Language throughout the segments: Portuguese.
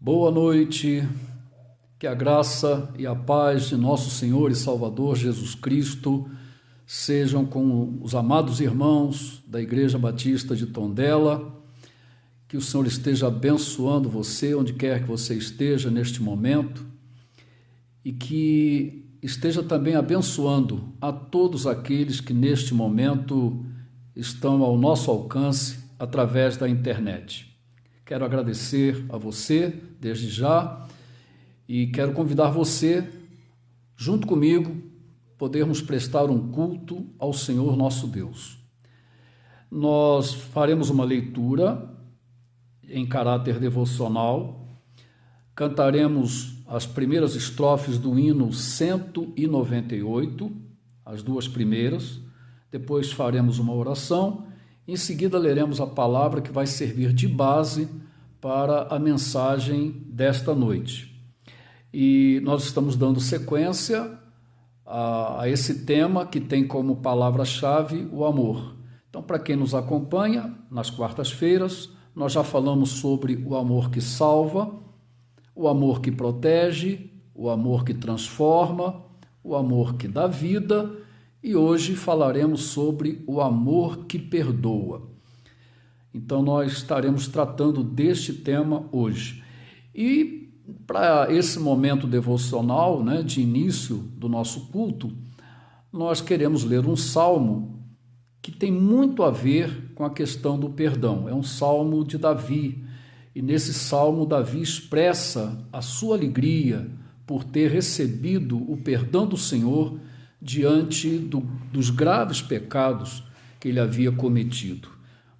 Boa noite, que a graça e a paz de nosso Senhor e Salvador Jesus Cristo sejam com os amados irmãos da Igreja Batista de Tondela, que o Senhor esteja abençoando você, onde quer que você esteja neste momento, e que esteja também abençoando a todos aqueles que neste momento estão ao nosso alcance através da internet. Quero agradecer a você desde já e quero convidar você, junto comigo, podermos prestar um culto ao Senhor nosso Deus. Nós faremos uma leitura em caráter devocional, cantaremos as primeiras estrofes do hino 198, as duas primeiras, depois faremos uma oração, em seguida leremos a palavra que vai servir de base para a mensagem desta noite. E nós estamos dando sequência a esse tema que tem como palavra-chave o amor. Então, para quem nos acompanha, nas quartas-feiras, nós já falamos sobre o amor que salva, o amor que protege, o amor que transforma, o amor que dá vida, e hoje falaremos sobre o amor que perdoa. Então, nós estaremos tratando deste tema hoje. E para esse momento devocional, de início do nosso culto, nós queremos ler um salmo que tem muito a ver com a questão do perdão. É um salmo de Davi, e nesse salmo Davi expressa a sua alegria por ter recebido o perdão do Senhor diante dos graves pecados que ele havia cometido.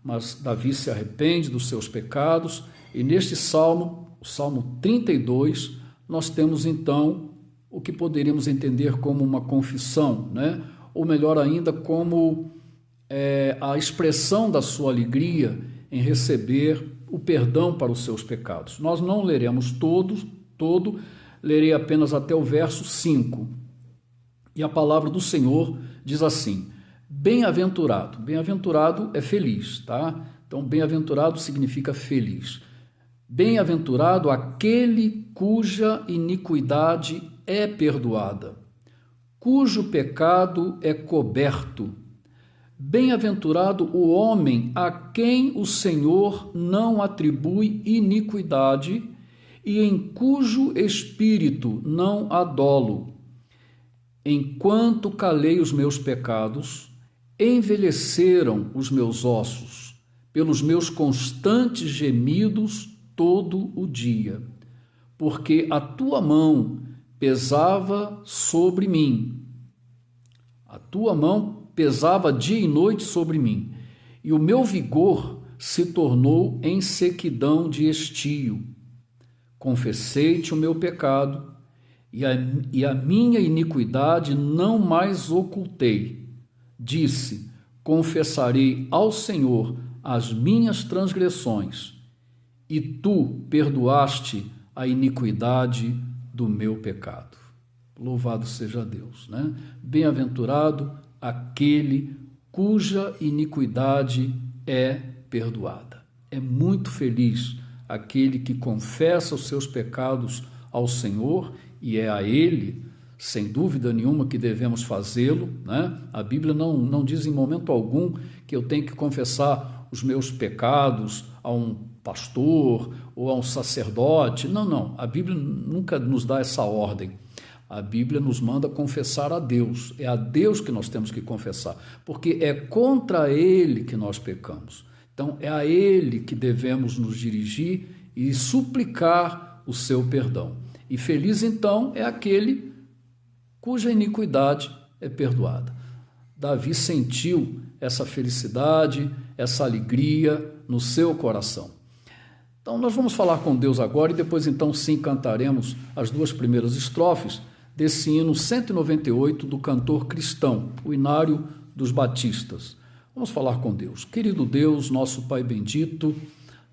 Mas Davi se arrepende dos seus pecados, e neste salmo, o Salmo 32, nós temos então o que poderíamos entender como uma confissão, ou melhor ainda, como a expressão da sua alegria em receber o perdão para os seus pecados. Nós não leremos todo, lerei apenas até o verso 5. E a palavra do Senhor diz assim: bem-aventurado. Bem-aventurado é feliz, tá? Então, bem-aventurado significa feliz. Bem-aventurado aquele cuja iniquidade é perdoada, cujo pecado é coberto. Bem-aventurado o homem a quem o Senhor não atribui iniquidade e em cujo espírito não há dolo. Enquanto calei os meus pecados, envelheceram os meus ossos, pelos meus constantes gemidos todo o dia, porque a tua mão pesava sobre mim. A tua mão pesava dia e noite sobre mim, e o meu vigor se tornou em sequidão de estio. Confessei-te o meu pecado, e a minha iniquidade não mais ocultei. Disse: confessarei ao Senhor as minhas transgressões, e tu perdoaste a iniquidade do meu pecado. Louvado seja Deus, Bem-aventurado aquele cuja iniquidade é perdoada. É muito feliz aquele que confessa os seus pecados ao Senhor, e é a Ele, sem dúvida nenhuma, que devemos fazê-lo, A Bíblia não diz em momento algum que eu tenho que confessar os meus pecados a um pastor ou a um sacerdote. Não. A Bíblia nunca nos dá essa ordem. A Bíblia nos manda confessar a Deus. É a Deus que nós temos que confessar, porque é contra Ele que nós pecamos. Então, é a Ele que devemos nos dirigir e suplicar o seu perdão. E feliz, então, é aquele cuja iniquidade é perdoada. Davi sentiu essa felicidade, essa alegria no seu coração. Então, nós vamos falar com Deus agora e depois, então, sim, cantaremos as duas primeiras estrofes desse hino 198 do cantor cristão, o Inário dos Batistas. Vamos falar com Deus. Querido Deus, nosso Pai bendito,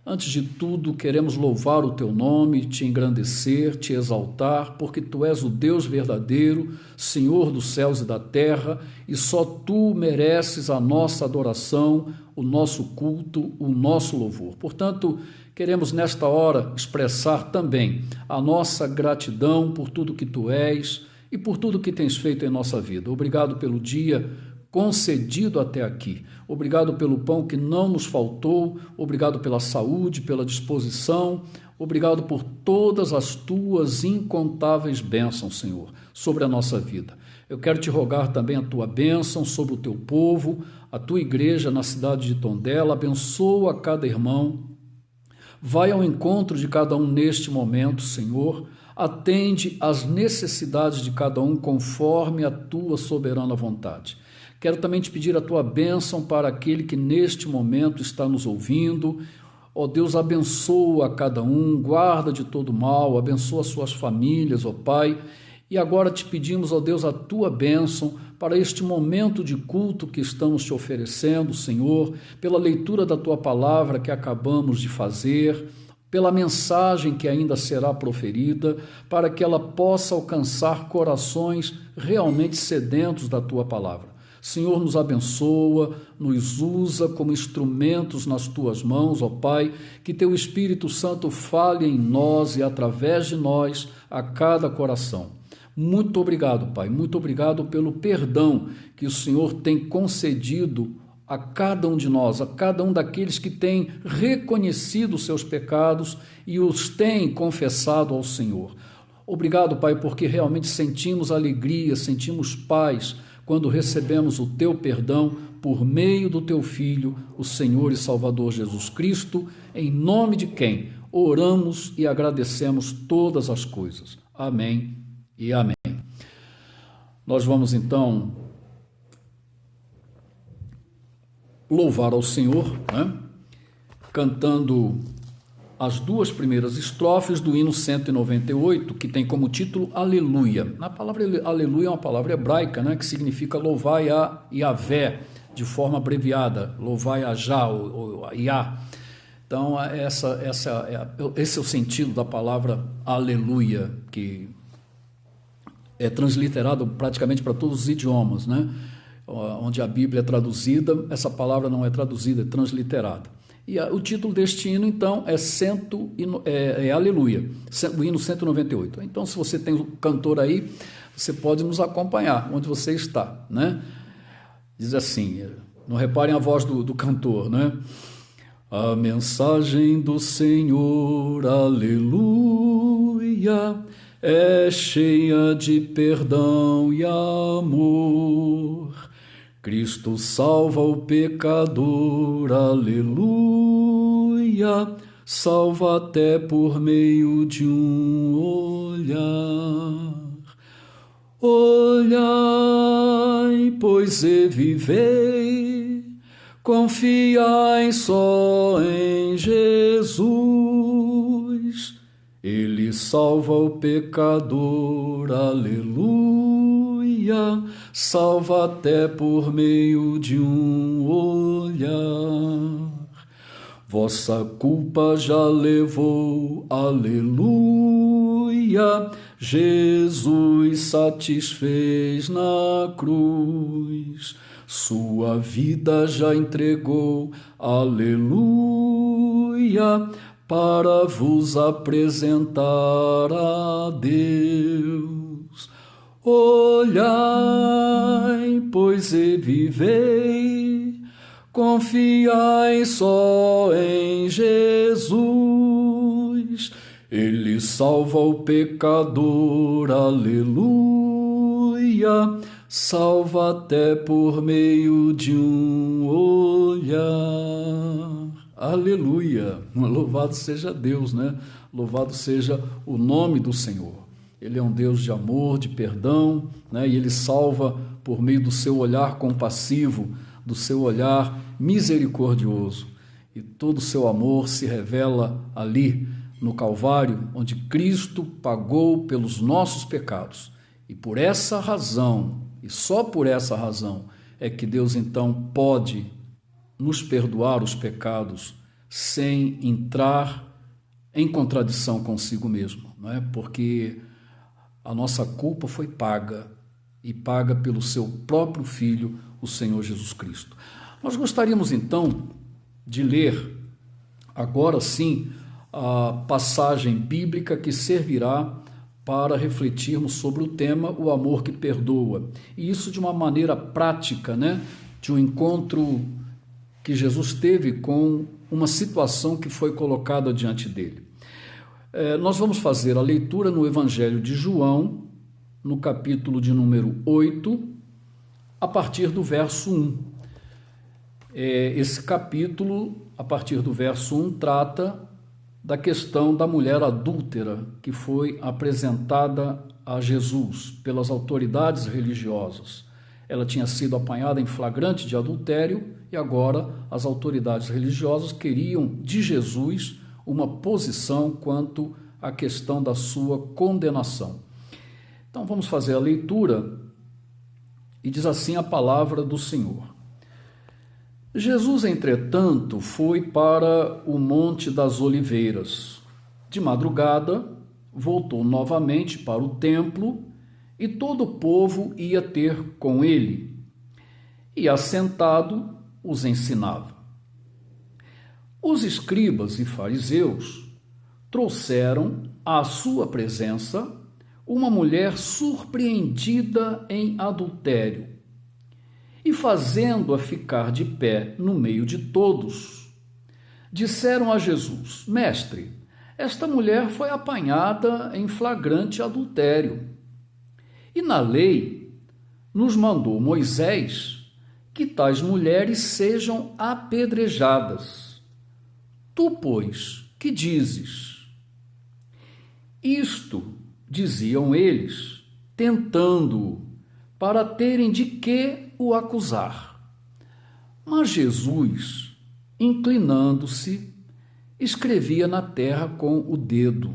Antes de tudo, queremos louvar o Teu nome, te engrandecer, te exaltar, porque Tu és o Deus verdadeiro, Senhor dos céus e da terra, e só Tu mereces a nossa adoração, o nosso culto, o nosso louvor. Portanto, queremos nesta hora expressar também a nossa gratidão por tudo que Tu és e por tudo que tens feito em nossa vida. Obrigado pelo dia concedido até aqui. Obrigado pelo pão que não nos faltou, obrigado pela saúde, pela disposição, obrigado por todas as Tuas incontáveis bênçãos, Senhor, sobre a nossa vida. Eu quero te rogar também a Tua bênção sobre o Teu povo, a Tua igreja na cidade de Tondela, abençoa cada irmão, vai ao encontro de cada um neste momento, Senhor, atende às necessidades de cada um conforme a Tua soberana vontade. Quero também te pedir a Tua bênção para aquele que neste momento está nos ouvindo. Ó Deus, abençoa cada um, guarda de todo mal, abençoa suas famílias, ó Pai. E agora te pedimos, ó Deus, a Tua bênção para este momento de culto que estamos te oferecendo, Senhor, pela leitura da Tua palavra que acabamos de fazer, pela mensagem que ainda será proferida, para que ela possa alcançar corações realmente sedentos da Tua palavra. Senhor, nos abençoa, nos usa como instrumentos nas Tuas mãos, ó Pai, que Teu Espírito Santo fale em nós e através de nós a cada coração. Muito obrigado, Pai, muito obrigado pelo perdão que o Senhor tem concedido a cada um de nós, a cada um daqueles que têm reconhecido os seus pecados e os têm confessado ao Senhor. Obrigado, Pai, porque realmente sentimos alegria, sentimos paz, quando recebemos o Teu perdão por meio do Teu Filho, o Senhor e Salvador Jesus Cristo, em nome de quem oramos e agradecemos todas as coisas. Amém e amém. Nós vamos então louvar ao Senhor, cantando as duas primeiras estrofes do hino 198, que tem como título Aleluia. A palavra Aleluia é uma palavra hebraica, que significa louvai a Yahvé, de forma abreviada, louvai a Já, ou a Yah. Então, esse é o sentido da palavra Aleluia, que é transliterado praticamente para todos os idiomas, onde a Bíblia é traduzida, essa palavra não é traduzida, é transliterada. E o título deste hino, então, é Aleluia, o hino 198. Então, se você tem um cantor aí, você pode nos acompanhar, onde você está, Diz assim, não reparem a voz do cantor, A mensagem do Senhor, aleluia, é cheia de perdão e amor. Cristo salva o pecador, aleluia, salva até por meio de um olhar. Olhai, pois e vivei, confiai só em Jesus. Ele salva o pecador, aleluia, salva até por meio de um olhar. Vossa culpa já levou, aleluia, Jesus satisfez na cruz. Sua vida já entregou, aleluia, para vos apresentar a Deus. Olhai, pois e vivei, confiai só em Jesus. Ele salva o pecador, aleluia, salva até por meio de um olhar. Aleluia, louvado seja Deus, Louvado seja o nome do Senhor. Ele é um Deus de amor, de perdão, e Ele salva por meio do seu olhar compassivo, do seu olhar misericordioso. E todo o seu amor se revela ali no Calvário, onde Cristo pagou pelos nossos pecados. E por essa razão, e só por essa razão, é que Deus então pode nos perdoar os pecados sem entrar em contradição consigo mesmo, não é? Porque a nossa culpa foi paga, e paga pelo seu próprio Filho, o Senhor Jesus Cristo. Nós gostaríamos então de ler agora sim a passagem bíblica que servirá para refletirmos sobre o tema o amor que perdoa. E isso de uma maneira prática, né? De um encontro que Jesus teve com uma situação que foi colocada diante dele. Nós vamos fazer a leitura no Evangelho de João, no capítulo de número 8, a partir do verso 1. Esse capítulo, a partir do verso 1, trata da questão da mulher adúltera que foi apresentada a Jesus pelas autoridades religiosas. Ela tinha sido apanhada em flagrante de adultério e agora as autoridades religiosas queriam de Jesus uma posição quanto à questão da sua condenação. Então vamos fazer a leitura e diz assim a palavra do Senhor. Jesus, entretanto, foi para o Monte das Oliveiras. De madrugada, voltou novamente para o templo e todo o povo ia ter com ele. E, assentado, os ensinava. Os escribas e fariseus trouxeram à sua presença uma mulher surpreendida em adultério, e fazendo-a ficar de pé no meio de todos, disseram a Jesus: Mestre, esta mulher foi apanhada em flagrante adultério. E na lei nos mandou Moisés que tais mulheres sejam apedrejadas. Tu, pois, que dizes? Isto diziam eles, tentando-o, para terem de que o acusar. Mas Jesus, inclinando-se, escrevia na terra com o dedo.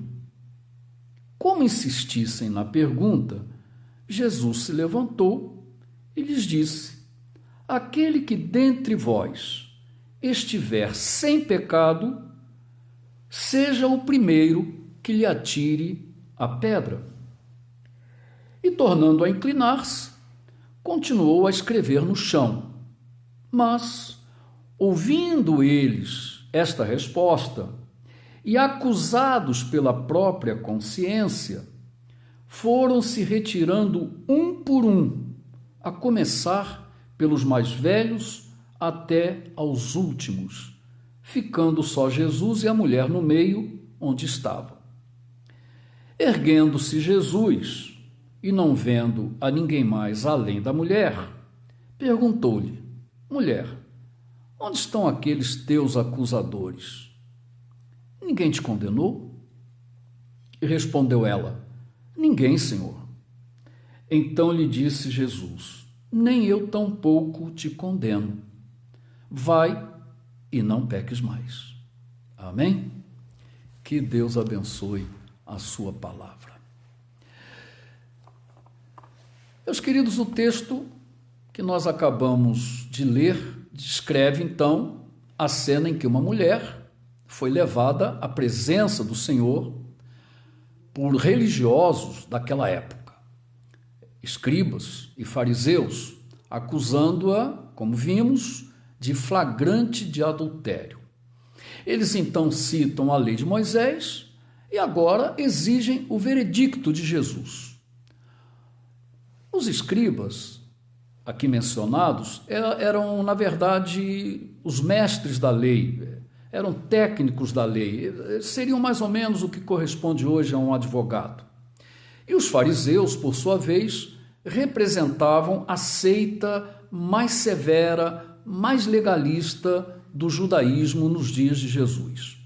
Como insistissem na pergunta, Jesus se levantou e lhes disse: Aquele que dentre vós estiver sem pecado, seja o primeiro que lhe atire a pedra. E, tornando a inclinar-se, continuou a escrever no chão. Mas, ouvindo eles esta resposta, e acusados pela própria consciência, foram se retirando um por um, a começar pelos mais velhos até aos últimos, ficando só Jesus e a mulher no meio, onde estavam. Erguendo-se Jesus, e não vendo a ninguém mais além da mulher, perguntou-lhe: Mulher, onde estão aqueles teus acusadores? Ninguém te condenou? E respondeu ela: Ninguém, Senhor. Então lhe disse Jesus: Nem eu tampouco te condeno. Vai e não peques mais. Amém? Que Deus abençoe a sua palavra. Meus queridos, o texto que nós acabamos de ler descreve, então, a cena em que uma mulher foi levada à presença do Senhor por religiosos daquela época, escribas e fariseus, acusando-a, como vimos, de flagrante de adultério. Eles então citam a lei de Moisés e agora exigem o veredicto de Jesus. Os escribas, aqui mencionados, eram, na verdade, os mestres da lei, eram técnicos da lei, seriam mais ou menos o que corresponde hoje a um advogado. E os fariseus, por sua vez, representavam a seita mais severa, mais legalista do judaísmo nos dias de Jesus.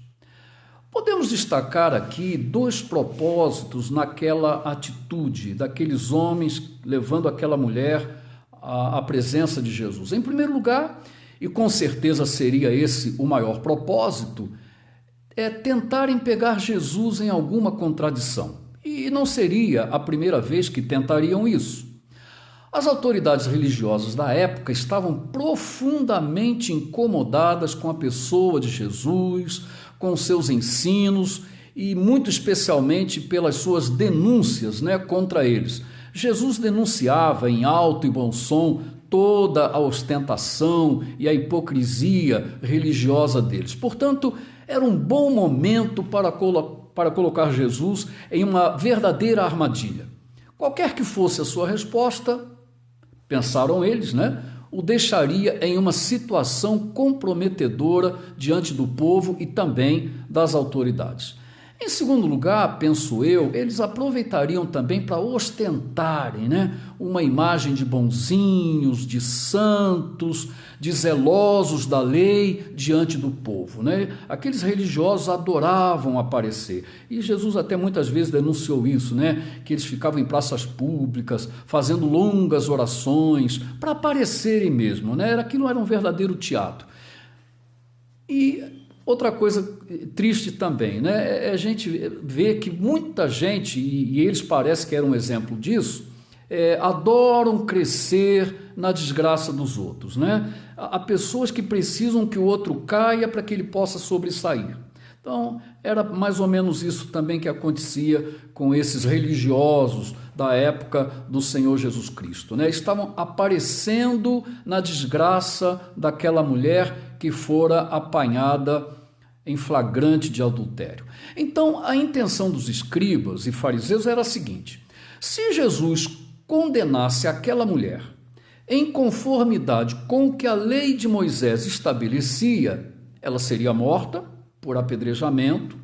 Podemos destacar aqui dois propósitos naquela atitude daqueles homens levando aquela mulher à presença de Jesus. Em primeiro lugar, e com certeza seria esse o maior propósito, é tentarem pegar Jesus em alguma contradição. E não seria a primeira vez que tentariam isso. As autoridades religiosas da época estavam profundamente incomodadas com a pessoa de Jesus, com seus ensinos e muito especialmente pelas suas denúncias, contra eles. Jesus denunciava em alto e bom som toda a ostentação e a hipocrisia religiosa deles. Portanto, era um bom momento para colocar Jesus em uma verdadeira armadilha. Qualquer que fosse a sua resposta, pensaram eles, o deixaria em uma situação comprometedora diante do povo e também das autoridades. Em segundo lugar, penso eu, eles aproveitariam também para ostentarem, uma imagem de bonzinhos, de santos, de zelosos da lei diante do povo, Aqueles religiosos adoravam aparecer. E Jesus até muitas vezes denunciou isso, que eles ficavam em praças públicas, fazendo longas orações, para aparecerem mesmo, Aquilo era um verdadeiro teatro. E outra coisa triste também, a gente vê que muita gente, e eles parecem que eram um exemplo disso, adoram crescer na desgraça dos outros, Há pessoas que precisam que o outro caia para que ele possa sobressair. Então, era mais ou menos isso também que acontecia com esses religiosos da época do Senhor Jesus Cristo, Estavam aparecendo na desgraça daquela mulher que fora apanhada em flagrante de adultério. Então, a intenção dos escribas e fariseus era a seguinte: se Jesus condenasse aquela mulher em conformidade com o que a lei de Moisés estabelecia, ela seria morta por apedrejamento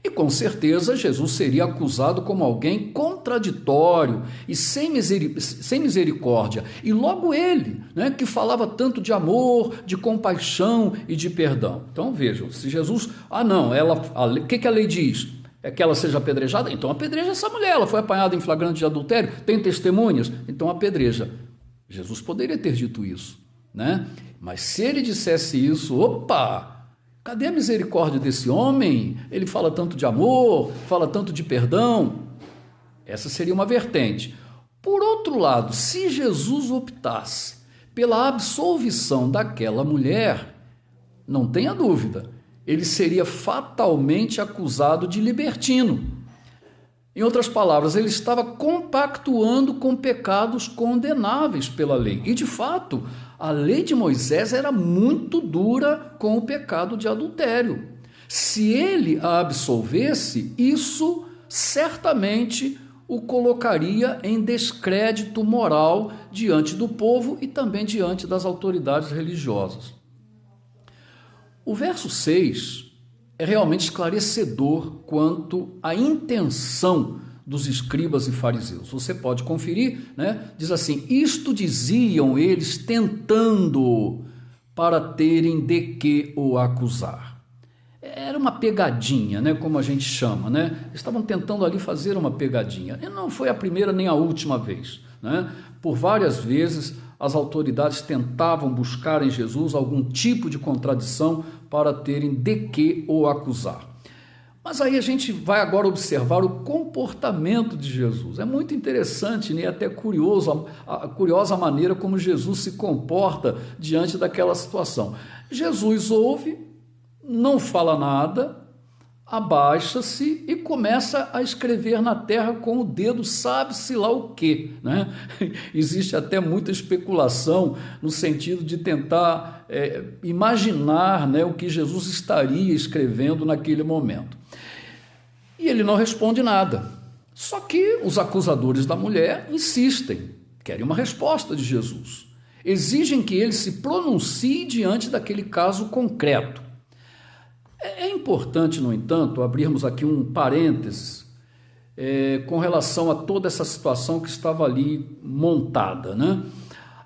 e, com certeza, Jesus seria acusado como alguém contraditório e sem misericórdia. E logo ele, que falava tanto de amor, de compaixão e de perdão. Então, vejam, se Jesus... o que a lei diz? É que ela seja apedrejada? Então apedreja essa mulher, ela foi apanhada em flagrante de adultério, tem testemunhas? Então apedreja. Jesus poderia ter dito isso, Mas se ele dissesse isso, opa! Cadê a misericórdia desse homem? Ele fala tanto de amor, fala tanto de perdão. Essa seria uma vertente. Por outro lado, se Jesus optasse pela absolvição daquela mulher, não tenha dúvida, ele seria fatalmente acusado de libertino. Em outras palavras, ele estava compactuando com pecados condenáveis pela lei. E, de fato, a lei de Moisés era muito dura com o pecado de adultério. Se ele a absolvesse, isso certamente o colocaria em descrédito moral diante do povo e também diante das autoridades religiosas. O verso 6 é realmente esclarecedor quanto à intenção dos escribas e fariseus. Você pode conferir, Diz assim: isto diziam eles tentando para terem de que o acusar. Era uma pegadinha, como a gente chama, Estavam tentando ali fazer uma pegadinha. E não foi a primeira nem a última vez, Por várias vezes as autoridades tentavam buscar em Jesus algum tipo de contradição para terem de que o acusar. Mas aí a gente vai agora observar o comportamento de Jesus. É muito interessante, e até curioso, a curiosa maneira como Jesus se comporta diante daquela situação. Jesus ouve, não fala nada, abaixa-se e começa a escrever na terra com o dedo, sabe-se lá o quê, Existe até muita especulação no sentido de tentar imaginar, o que Jesus estaria escrevendo naquele momento. E ele não responde nada. Só que os acusadores da mulher insistem, querem uma resposta de Jesus. Exigem que ele se pronuncie diante daquele caso concreto. É importante, no entanto, abrirmos aqui um parênteses com relação a toda essa situação que estava ali montada,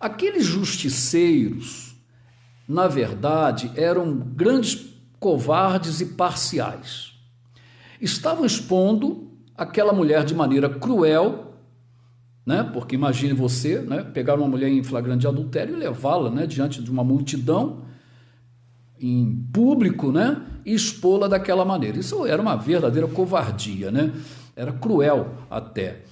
Aqueles justiceiros, na verdade, eram grandes covardes e parciais. Estavam expondo aquela mulher de maneira cruel, porque imagine você, pegar uma mulher em flagrante de adultério e levá-la, diante de uma multidão, em público, e expô-la daquela maneira. Isso era uma verdadeira covardia, era cruel até.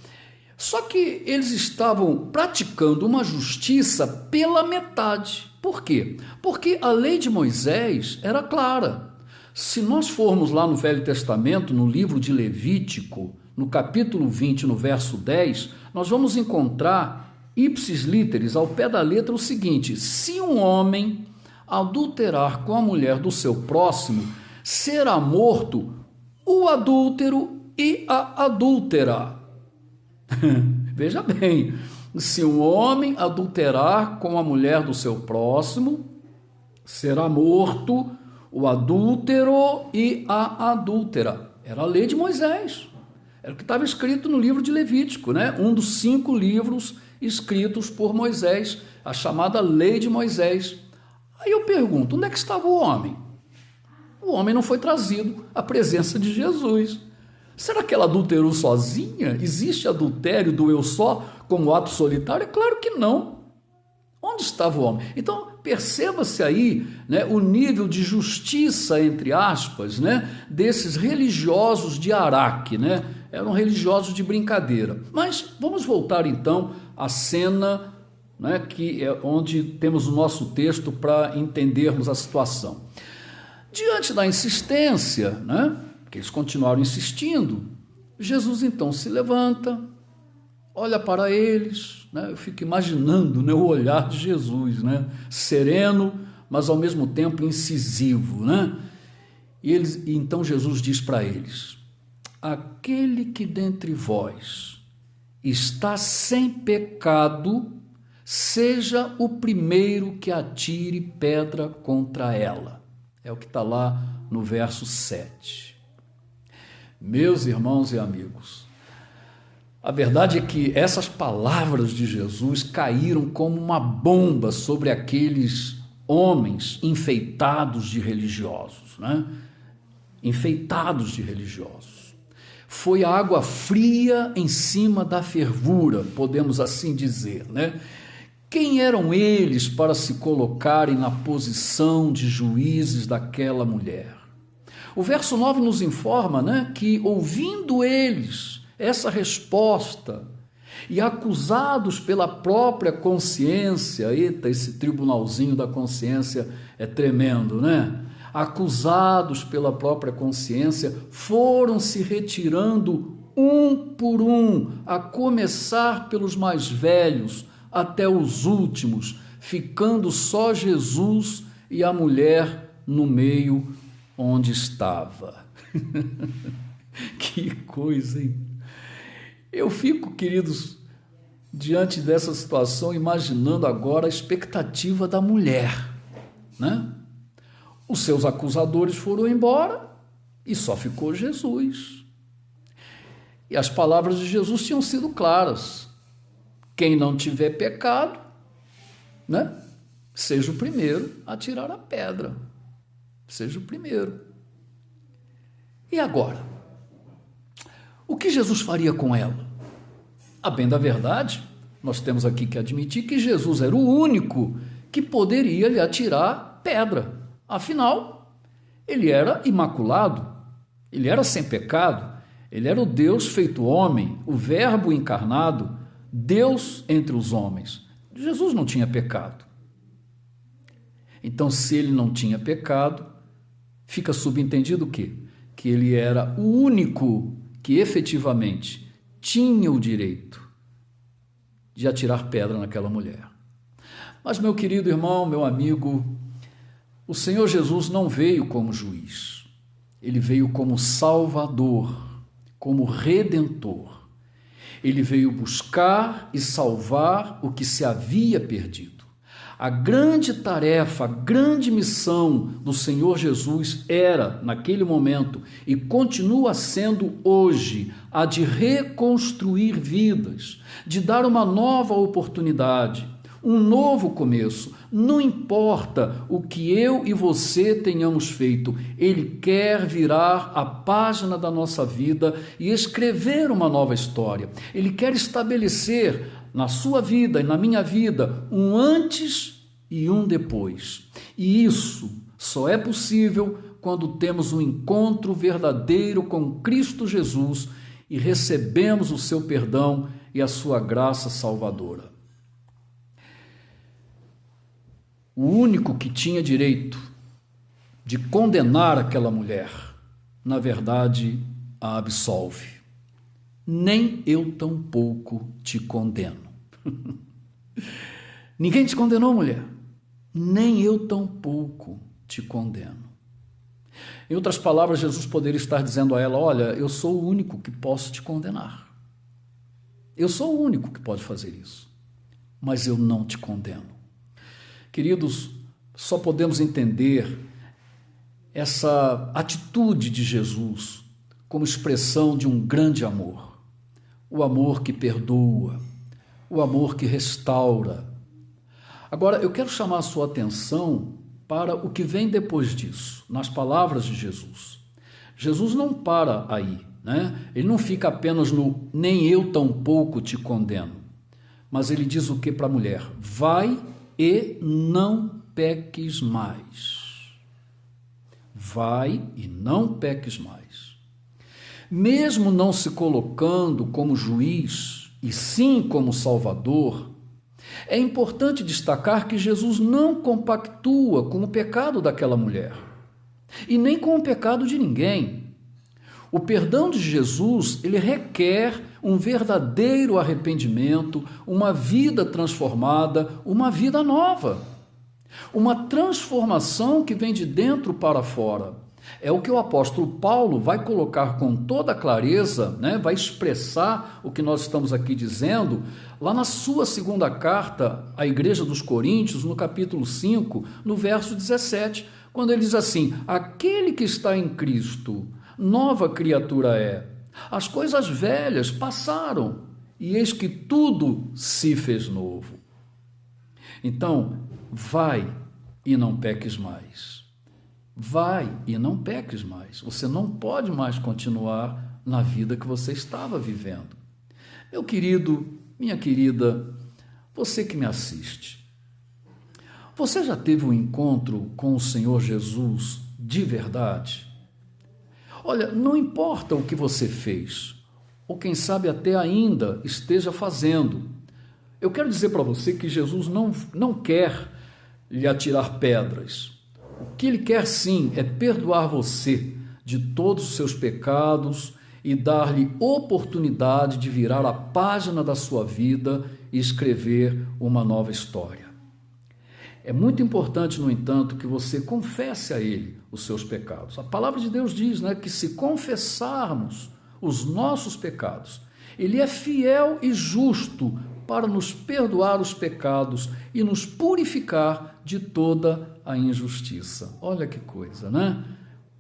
Só que eles estavam praticando uma justiça pela metade. Por quê? Porque a lei de Moisés era clara. Se nós formos lá no Velho Testamento, no livro de Levítico, no capítulo 20, no verso 10, nós vamos encontrar, ipsis literis, ao pé da letra, o seguinte: se um homem adulterar com a mulher do seu próximo, será morto o adúltero e a adúltera. Veja bem, se um homem adulterar com a mulher do seu próximo, será morto o adúltero e a adúltera. Era a lei de Moisés. Era o que estava escrito no livro de Levítico, né? Um dos 5 livros escritos por Moisés, a chamada lei de Moisés. Aí eu pergunto, onde é que estava o homem? O homem não foi trazido à presença de Jesus. Será que ela adulterou sozinha? Existe adultério do eu só como ato solitário? É claro que não. Onde estava o homem? Então, perceba-se aí, né, o nível de justiça, entre aspas, né, desses religiosos de Araque, né? Eram religiosos de brincadeira. Mas vamos voltar então à cena, né, que é onde temos o nosso texto para entendermos a situação. Diante da insistência, né, que eles continuaram insistindo, Jesus então se levanta, olha para eles, né, eu fico imaginando, né, o olhar de Jesus, né, sereno, mas ao mesmo tempo incisivo, né? E então Jesus diz para eles: aquele que dentre vós está sem pecado, seja o primeiro que atire pedra contra ela. É o que está lá no verso 7. Meus irmãos e amigos, a verdade é que essas palavras de Jesus caíram como uma bomba sobre aqueles homens enfeitados de religiosos, né? Enfeitados de religiosos. Foi a água fria em cima da fervura, podemos assim dizer, né? Quem eram eles para se colocarem na posição de juízes daquela mulher? O verso 9 nos informa, né, que ouvindo eles essa resposta e acusados pela própria consciência, eita, esse tribunalzinho da consciência é tremendo, né? Acusados pela própria consciência, foram se retirando um por um, a começar pelos mais velhos até os últimos, ficando só Jesus e a mulher no meio onde estava. Que coisa, hein? Eu fico, queridos, diante dessa situação, imaginando agora a expectativa da mulher, né? Os seus acusadores foram embora e só ficou Jesus. E as palavras de Jesus tinham sido claras: quem não tiver pecado, né, seja o primeiro a tirar a pedra. Seja o primeiro. E agora? O que Jesus faria com ela? A bem da verdade, nós temos aqui que admitir que Jesus era o único que poderia lhe atirar pedra. Afinal, ele era imaculado, ele era sem pecado, ele era o Deus feito homem, o Verbo encarnado, Deus entre os homens. Jesus não tinha pecado. Então, se ele não tinha pecado, fica subentendido o quê? Que ele era o único que efetivamente tinha o direito de atirar pedra naquela mulher. Mas, meu querido irmão, meu amigo, o Senhor Jesus não veio como juiz. Ele veio como Salvador, como Redentor. Ele veio buscar e salvar o que se havia perdido. A grande tarefa, a grande missão do Senhor Jesus era, naquele momento, e continua sendo hoje, a de reconstruir vidas, de dar uma nova oportunidade, um novo começo. Não importa o que eu e você tenhamos feito, Ele quer virar a página da nossa vida e escrever uma nova história. Ele quer estabelecer na sua vida e na minha vida um antes e um depois. E isso só é possível quando temos um encontro verdadeiro com Cristo Jesus e recebemos o seu perdão e a sua graça salvadora. O único que tinha direito de condenar aquela mulher, na verdade, a absolve. Nem eu tampouco te condeno. Ninguém te condenou, mulher. Nem eu tampouco te condeno. Em outras palavras, Jesus poderia estar dizendo a ela: olha, eu sou o único que posso te condenar. Eu sou o único que pode fazer isso. Mas eu não te condeno. Queridos, só podemos entender essa atitude de Jesus como expressão de um grande amor. O amor que perdoa, o amor que restaura. Agora, eu quero chamar a sua atenção para o que vem depois disso, nas palavras de Jesus. Jesus não para aí, né? Ele não fica apenas no nem eu tampouco te condeno, mas ele diz o que para a mulher? Vai e não peques mais. Vai e não peques mais. Mesmo não se colocando como juiz, e sim como salvador, é importante destacar que Jesus não compactua com o pecado daquela mulher, e nem com o pecado de ninguém. O perdão de Jesus, ele requer um verdadeiro arrependimento, uma vida transformada, uma vida nova. Uma transformação que vem de dentro para fora. É o que o apóstolo Paulo vai colocar com toda clareza, né? Vai expressar o que nós estamos aqui dizendo, lá na sua segunda carta à igreja dos Coríntios, no capítulo 5, no verso 17, quando ele diz assim: aquele que está em Cristo, nova criatura é. As coisas velhas passaram, e eis que tudo se fez novo. Então, vai e não peques mais. Vai e não peques mais. Você não pode mais continuar na vida que você estava vivendo. Meu querido, minha querida, você que me assiste, você já teve um encontro com o Senhor Jesus de verdade? Olha, não importa o que você fez, ou quem sabe até ainda esteja fazendo. Eu quero dizer para você que Jesus não quer lhe atirar pedras. O que ele quer sim é perdoar você de todos os seus pecados e dar-lhe oportunidade de virar a página da sua vida e escrever uma nova história. É muito importante, no entanto, que você confesse a ele os seus pecados. A palavra de Deus diz, né, que se confessarmos os nossos pecados, ele é fiel e justo para nos perdoar os pecados e nos purificar de toda a injustiça. Olha que coisa, né?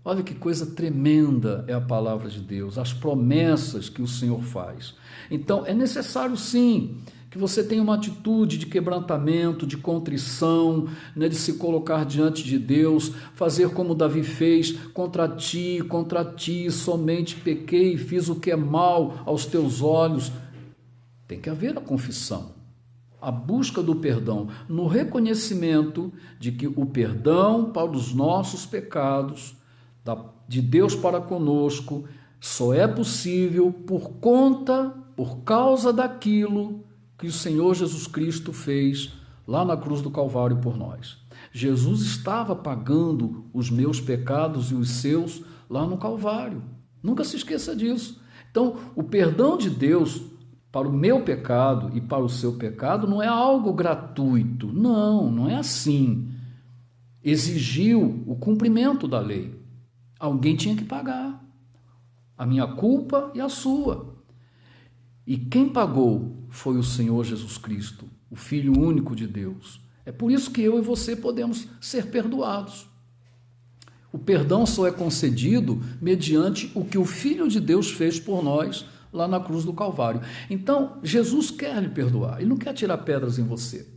Olha que coisa tremenda é a palavra de Deus, as promessas que o Senhor faz. Então, é necessário sim que você tenha uma atitude de quebrantamento, de contrição, né, de se colocar diante de Deus, fazer como Davi fez: contra ti somente pequei, fiz o que é mal aos teus olhos. Tem que haver a confissão, a busca do perdão, no reconhecimento de que o perdão para os nossos pecados, de Deus para conosco, só é possível por causa daquilo que o Senhor Jesus Cristo fez lá na cruz do Calvário por nós. Jesus estava pagando os meus pecados e os seus lá no Calvário. Nunca se esqueça disso. Então, o perdão de Deus para o meu pecado e para o seu pecado não é algo gratuito. Não é assim. Exigiu o cumprimento da lei. Alguém tinha que pagar. A minha culpa e a sua. E quem pagou foi o Senhor Jesus Cristo, o Filho único de Deus. É por isso que eu e você podemos ser perdoados. O perdão só é concedido mediante o que o Filho de Deus fez por nós lá na cruz do Calvário. Então, Jesus quer lhe perdoar, ele não quer tirar pedras em você.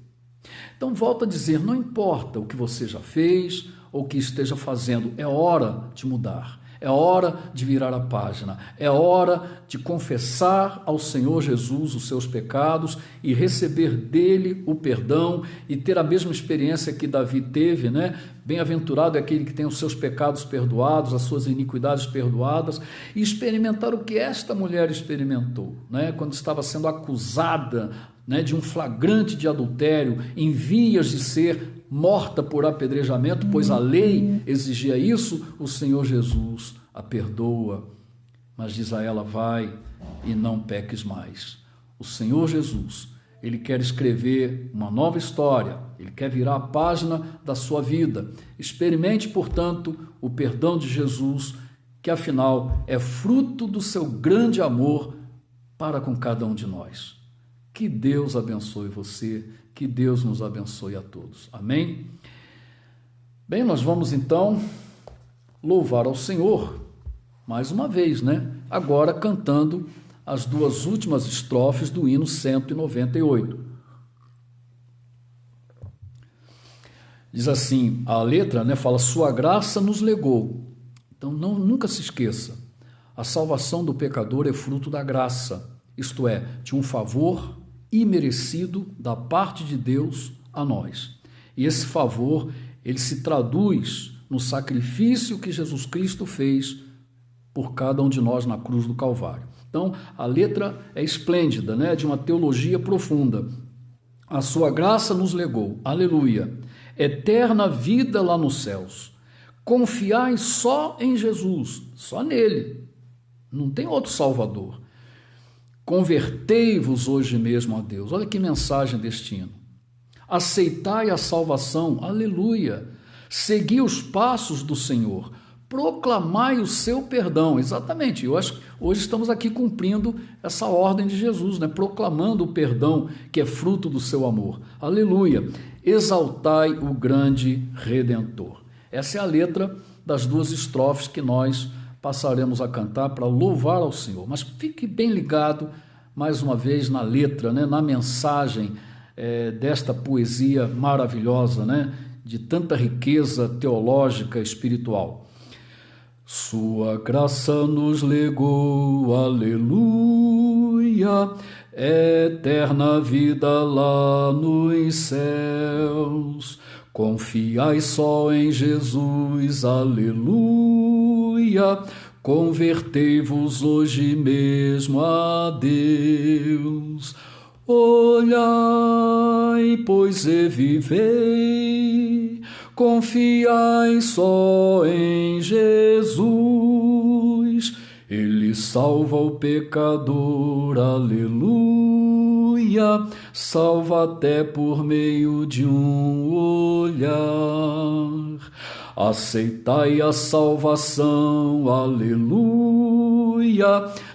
Então, volto a dizer, não importa o que você já fez ou o que esteja fazendo, é hora de mudar. É hora de virar a página, é hora de confessar ao Senhor Jesus os seus pecados e receber dele o perdão e ter a mesma experiência que Davi teve, né? Bem-aventurado é aquele que tem os seus pecados perdoados, as suas iniquidades perdoadas, e experimentar o que esta mulher experimentou, né? Quando estava sendo acusada, né, de um flagrante de adultério, em vias de ser morta por apedrejamento, pois a lei exigia isso, o Senhor Jesus a perdoa, mas diz a ela: vai e não peques mais. O Senhor Jesus, ele quer escrever uma nova história, ele quer virar a página da sua vida. Experimente, portanto, o perdão de Jesus, que afinal é fruto do seu grande amor para com cada um de nós. Que Deus abençoe você, que Deus nos abençoe a todos. Amém? Bem, nós vamos então louvar ao Senhor, mais uma vez, né? Agora cantando as duas últimas estrofes do hino 198. Diz assim, a letra, né, fala: sua graça nos legou. Então nunca se esqueça, a salvação do pecador é fruto da graça, isto é, de um favor imerecido da parte de Deus a nós. E esse favor, ele se traduz no sacrifício que Jesus Cristo fez por cada um de nós na cruz do Calvário. Então, a letra é esplêndida, né? De uma teologia profunda. A sua graça nos legou, aleluia, eterna vida lá nos céus. Confiai só em Jesus, só nele. Não tem outro Salvador. Convertei-vos hoje mesmo a Deus. Olha que mensagem deste hino. Aceitai a salvação, aleluia. Segui os passos do Senhor. Proclamai o seu perdão. Exatamente, eu acho que hoje estamos aqui cumprindo essa ordem de Jesus, né? Proclamando o perdão que é fruto do seu amor. Aleluia. Exaltai o grande Redentor. Essa é a letra das duas estrofes que nós passaremos a cantar para louvar ao Senhor. Mas fique bem ligado, mais uma vez, na letra, né, na mensagem desta poesia maravilhosa, né, de tanta riqueza teológica e espiritual. Sua graça nos legou, aleluia, eterna vida lá nos céus. Confiai só em Jesus, aleluia, convertei-vos hoje mesmo a Deus. Olhai, pois, e vivei, confiai só em Jesus, ele salva o pecador, aleluia, salva até por meio de um olhar. Aceitai a salvação, aleluia,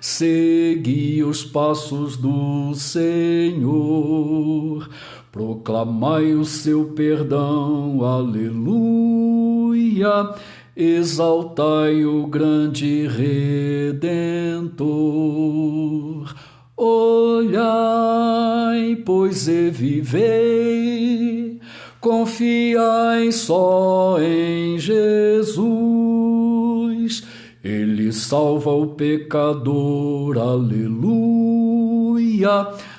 segui os passos do Senhor, proclamai o seu perdão, aleluia, exaltai o grande Redentor. Olhai, pois, e vivei, confiai só em Jesus, ele salva o pecador, aleluia,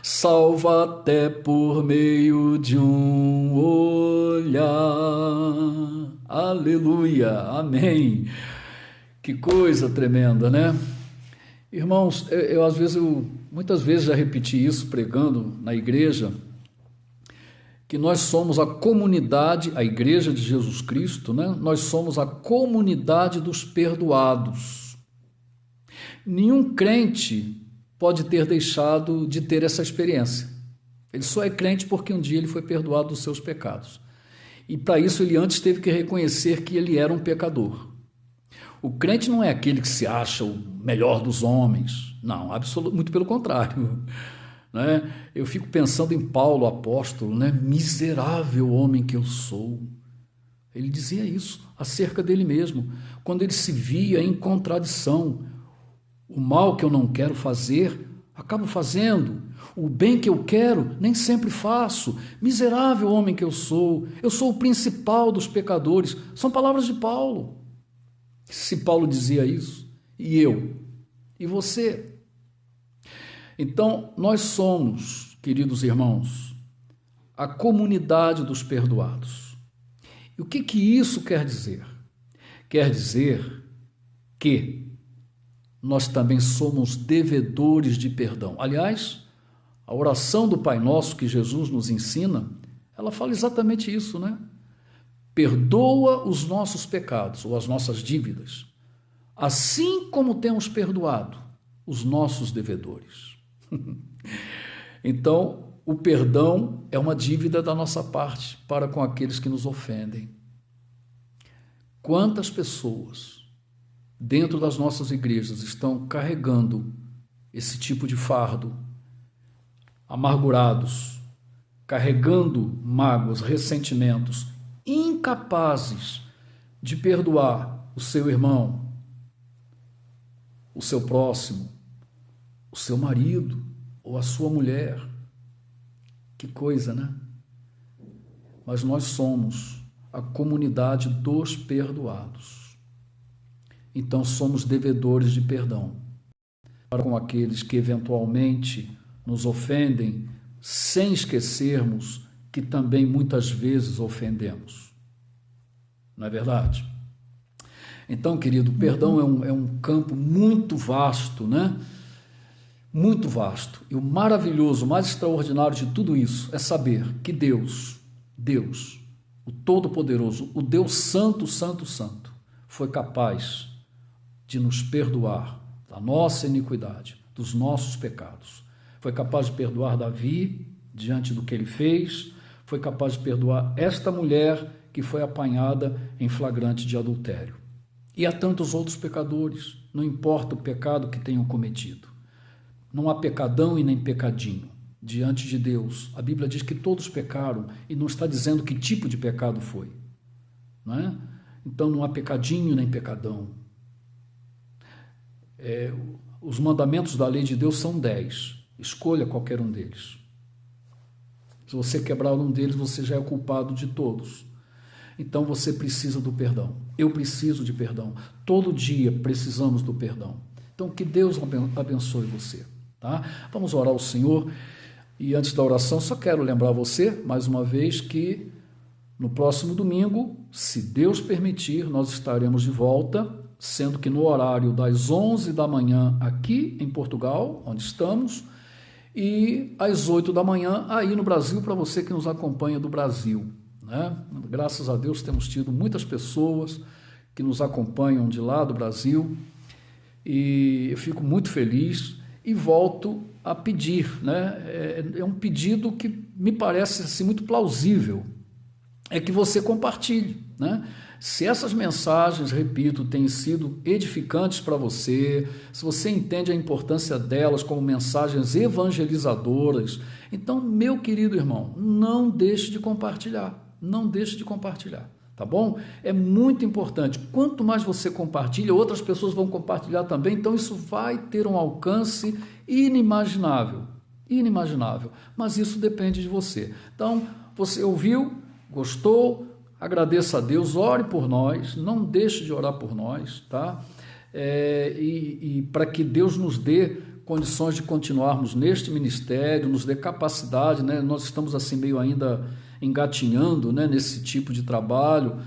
salva até por meio de um olhar. Aleluia, amém. Que coisa tremenda, né? Irmãos, muitas vezes já repeti isso pregando na igreja, que nós somos a comunidade, a igreja de Jesus Cristo, né? Nós somos a comunidade dos perdoados. Nenhum crente pode ter deixado de ter essa experiência. Ele só é crente porque um dia ele foi perdoado dos seus pecados. E para isso ele antes teve que reconhecer que ele era um pecador. O crente não é aquele que se acha o melhor dos homens. Não, muito pelo contrário. Né? Eu fico pensando em Paulo, apóstolo, né? Miserável homem que eu sou. Ele dizia isso acerca dele mesmo, quando ele se via em contradição. O mal que eu não quero fazer, acabo fazendo. O bem que eu quero, nem sempre faço. Miserável homem que eu sou o principal dos pecadores. São palavras de Paulo. Se Paulo dizia isso, e eu, e você. Então, nós somos, queridos irmãos, a comunidade dos perdoados. E o que isso quer dizer? Quer dizer que nós também somos devedores de perdão. Aliás, a oração do Pai Nosso que Jesus nos ensina, ela fala exatamente isso, né? Perdoa os nossos pecados ou as nossas dívidas, assim como temos perdoado os nossos devedores. Então, o perdão é uma dívida da nossa parte para com aqueles que nos ofendem. Quantas pessoas dentro das nossas igrejas estão carregando esse tipo de fardo, amargurados, carregando mágoas, ressentimentos, incapazes de perdoar o seu irmão, o seu próximo, o seu marido ou a sua mulher. Que coisa, né? Mas nós somos a comunidade dos perdoados. Então somos devedores de perdão para com aqueles que eventualmente nos ofendem, sem esquecermos que também muitas vezes ofendemos. Não é verdade? Então, querido, o perdão é um campo muito vasto, né? Muito vasto. E o maravilhoso, o mais extraordinário de tudo isso é saber que Deus, o Todo-Poderoso, o Deus Santo, Santo, Santo, foi capaz de nos perdoar da nossa iniquidade, dos nossos pecados. Foi capaz de perdoar Davi diante do que ele fez, foi capaz de perdoar esta mulher que foi apanhada em flagrante de adultério. E há tantos outros pecadores, não importa o pecado que tenham cometido. Não há pecadão e nem pecadinho diante de Deus. A Bíblia diz que todos pecaram e não está dizendo que tipo de pecado foi. Não é? Então não há pecadinho nem pecadão. Os mandamentos da lei de Deus são 10. Escolha qualquer um deles. Se você quebrar um deles, você já é o culpado de todos. Então você precisa do perdão. Eu preciso de perdão. Todo dia precisamos do perdão. Então que Deus abençoe você. Tá? Vamos orar ao Senhor. E antes da oração, só quero lembrar você, mais uma vez, que no próximo domingo, se Deus permitir, nós estaremos de volta, sendo que no horário das 11 da manhã aqui em Portugal, onde estamos, e às 8 da manhã aí no Brasil, para você que nos acompanha do Brasil. Né? Graças a Deus temos tido muitas pessoas que nos acompanham de lá do Brasil e eu fico muito feliz e volto a pedir, né? É um pedido que me parece assim, muito plausível, é que você compartilhe, né? Se essas mensagens, repito, têm sido edificantes para você, se você entende a importância delas como mensagens evangelizadoras, então, meu querido irmão, não deixe de compartilhar, não deixe de compartilhar, tá bom? É muito importante, quanto mais você compartilha, outras pessoas vão compartilhar também, então isso vai ter um alcance inimaginável, mas isso depende de você. Então, você ouviu, gostou? Agradeça a Deus, ore por nós, não deixe de orar por nós, tá? E para que Deus nos dê condições de continuarmos neste ministério, nos dê capacidade, né? Nós estamos assim meio ainda engatinhando, né, nesse tipo de trabalho,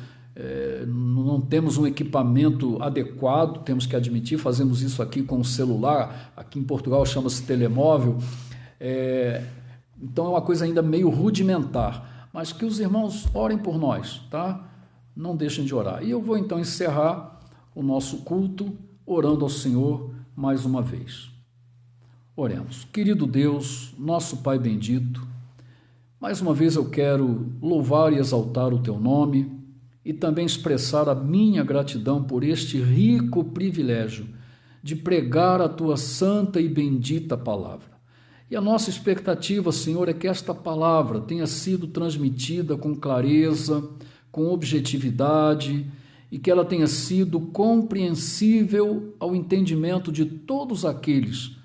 não temos um equipamento adequado, temos que admitir, fazemos isso aqui com o celular, aqui em Portugal chama-se telemóvel, então é uma coisa ainda meio rudimentar, mas que os irmãos orem por nós, tá? Não deixem de orar. E eu vou então encerrar o nosso culto orando ao Senhor mais uma vez. Oremos. Querido Deus, nosso Pai bendito, mais uma vez eu quero louvar e exaltar o Teu nome e também expressar a minha gratidão por este rico privilégio de pregar a Tua santa e bendita palavra. E a nossa expectativa, Senhor, é que esta palavra tenha sido transmitida com clareza, com objetividade e que ela tenha sido compreensível ao entendimento de todos aqueles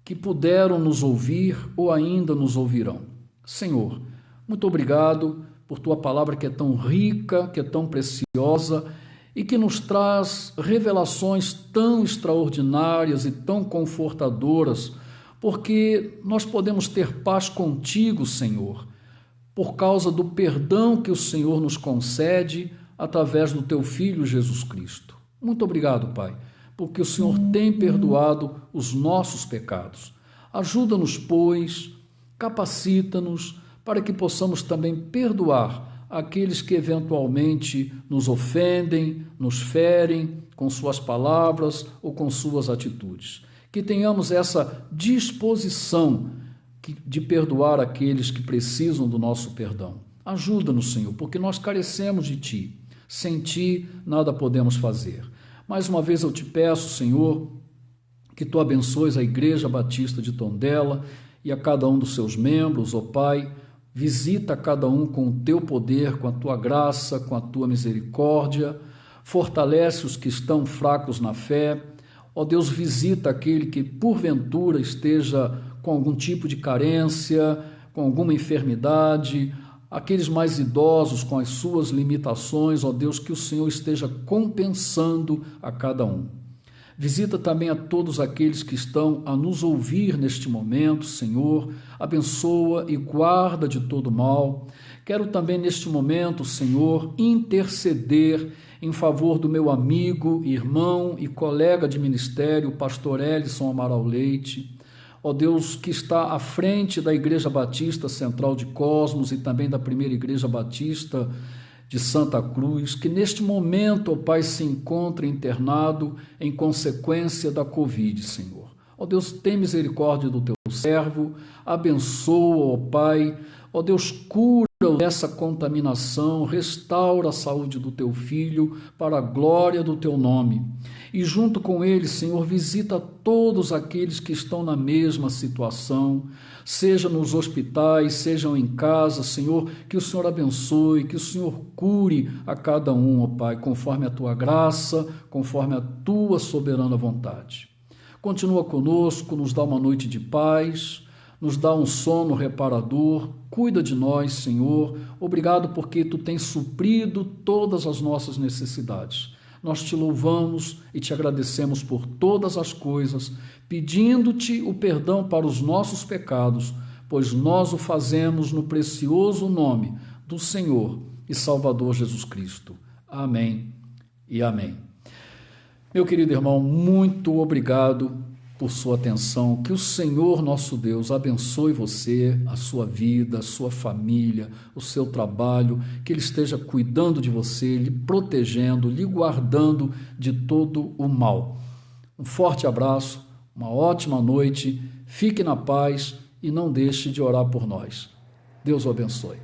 que puderam nos ouvir ou ainda nos ouvirão. Senhor, muito obrigado por Tua palavra que é tão rica, que é tão preciosa e que nos traz revelações tão extraordinárias e tão confortadoras, porque nós podemos ter paz contigo, Senhor, por causa do perdão que o Senhor nos concede através do teu Filho Jesus Cristo. Muito obrigado, Pai, porque o Senhor tem perdoado os nossos pecados. Ajuda-nos, pois, capacita-nos para que possamos também perdoar aqueles que eventualmente nos ofendem, nos ferem com suas palavras ou com suas atitudes. Que tenhamos essa disposição de perdoar aqueles que precisam do nosso perdão. Ajuda-nos, Senhor, porque nós carecemos de Ti. Sem Ti, nada podemos fazer. Mais uma vez eu te peço, Senhor, que Tu abençoes a Igreja Batista de Tondela e a cada um dos seus membros, ó Pai. Visita cada um com o Teu poder, com a Tua graça, com a Tua misericórdia. Fortalece os que estão fracos na fé. Ó Deus, visita aquele que porventura esteja com algum tipo de carência, com alguma enfermidade, aqueles mais idosos com as suas limitações, ó Deus, que o Senhor esteja compensando a cada um. Visita também a todos aqueles que estão a nos ouvir neste momento, Senhor, abençoa e guarda de todo mal. Quero também neste momento, Senhor, interceder em favor do meu amigo, irmão e colega de ministério, pastor Elison Amaral Leite, ó Deus, que está à frente da Igreja Batista Central de Cosmos e também da Primeira Igreja Batista de Santa Cruz, que neste momento, ó Pai, se encontra internado em consequência da Covid, Senhor. Ó Deus, tem misericórdia do teu servo, abençoa, ó Pai, ó Deus, cura essa contaminação, restaura a saúde do teu filho para a glória do teu nome. E junto com ele, Senhor, visita todos aqueles que estão na mesma situação, seja nos hospitais, sejam em casa, Senhor, que o Senhor abençoe, que o Senhor cure a cada um, ó Pai, conforme a tua graça, conforme a tua soberana vontade. Continua conosco, nos dá uma noite de paz, nos dá um sono reparador, cuida de nós, Senhor. Obrigado porque Tu tens suprido todas as nossas necessidades. Nós Te louvamos e Te agradecemos por todas as coisas, pedindo-Te o perdão para os nossos pecados, pois nós o fazemos no precioso nome do Senhor e Salvador Jesus Cristo. Amém e amém. Meu querido irmão, muito obrigado por sua atenção. Que o Senhor nosso Deus abençoe você, a sua vida, a sua família, o seu trabalho, que Ele esteja cuidando de você, lhe protegendo, lhe guardando de todo o mal. Um forte abraço, uma ótima noite, fique na paz e não deixe de orar por nós. Deus o abençoe.